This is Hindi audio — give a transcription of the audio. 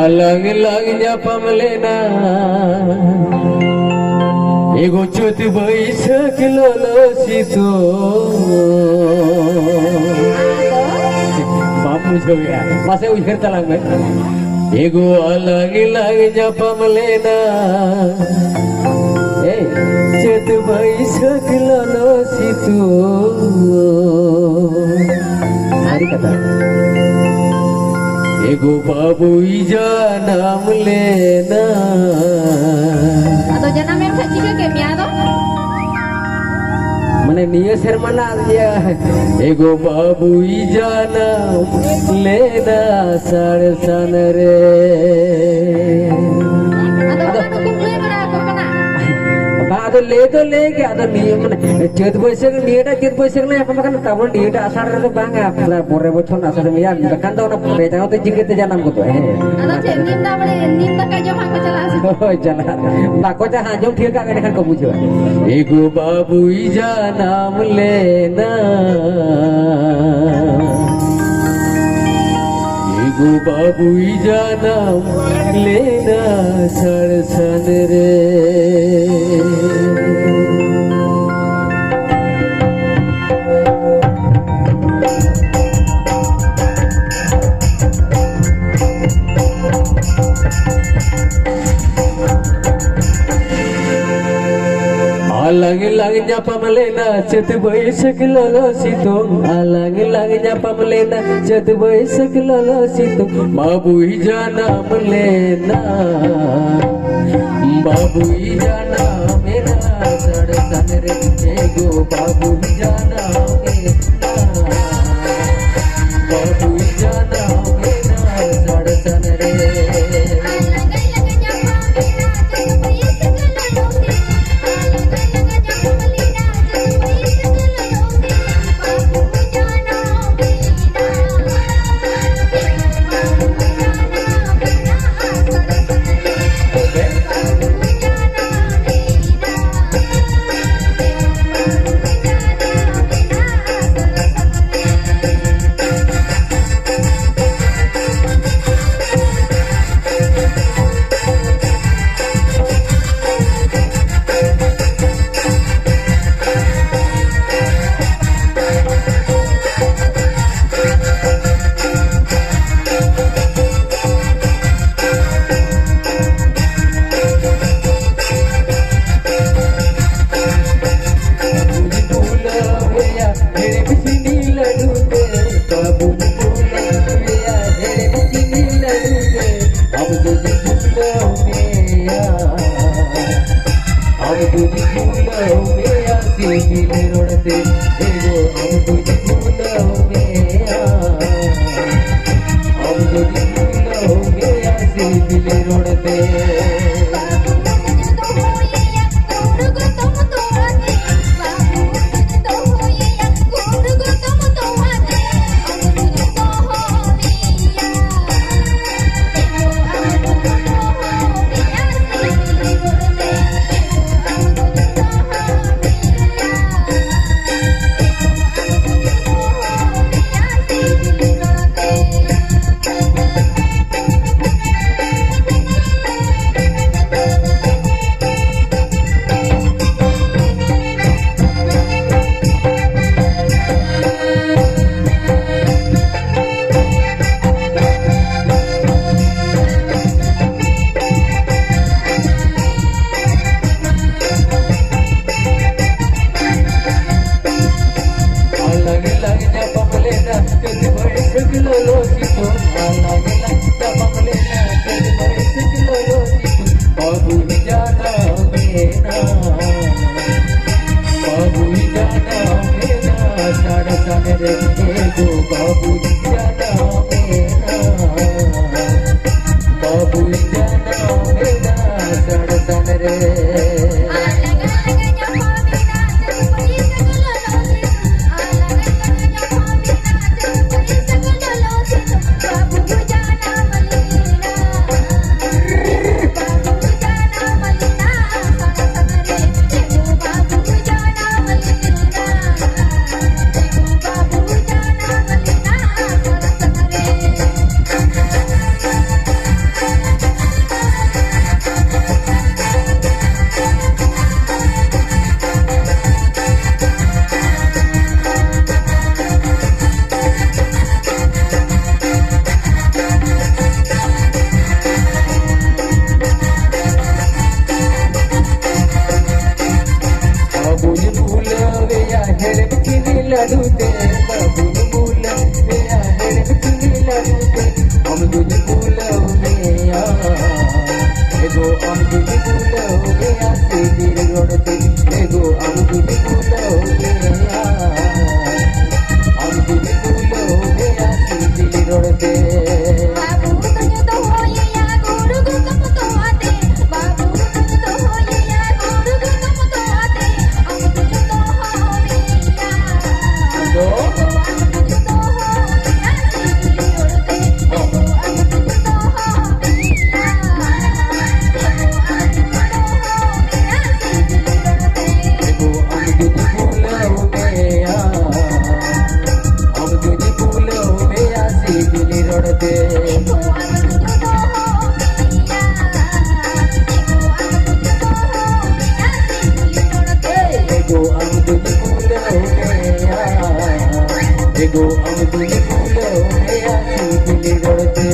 अलग लग जा पमलेना एगो चोत बैसक ललसितो बापू जो यार मासे उधर तलाक में एगो अलग लग जा पमलेना ए चोत बैसक ललसितो सारी कथा एगो बाबू ija नाम लेना atau jangan yang kecil ke miado मने निये शर्मना दिया एगो बाबू ija नाम लेना साड़ सन रे atau तो ले के आदो निये मने चेत बैसक नियेटा चेत बैसक ना apa makan tabon नियेटा आषाढ़ रे बांग आपला पोरे बछन आषाढ़ में यार kan तो ना पेटा तो जिगते जानम को तो है atau cenim dah bade nim dah kajo mak chala ओ चला बाको चा हां जो ठीक का देखन को बुझो एगो बाबू ija नाम लेना एगो बाबू ija नाम लेना सर सन रे अलग लग जा पमलेना चत बैसक ललसितो अलग लग जा पमलेना चत बैसक ललसितो बाबू ija नाम लेना बाबू ija नाम मेरा सड़ सन रे एगो बाबू ija नाम लेना बाबू ija नाम मेरा सड़ सन रे Babu हम तुझे फूल हो गया एगो हम तुझे फूल हो गया सीधी रोड पे एगो हम तुझे फूल हो गया हम तुझे फूल हो गया सीधी रोड पे बाबू तुझे तो हो ये या गुरु को तुम तो आते बाबू तुझे तो हो ये या गुरु को तुम तो आते हम तुझे तो हो गया जो हम तुझे तो हो या सीधी रोड पे हम तुझे तो हो गया एगो हम तुझे फूल हो गया हम तुझे फूल हो गया सीधी रोड पे एगो हम तुझे फूल हो गया एगो हम तुझे फूल हो गया सीधी रोड पे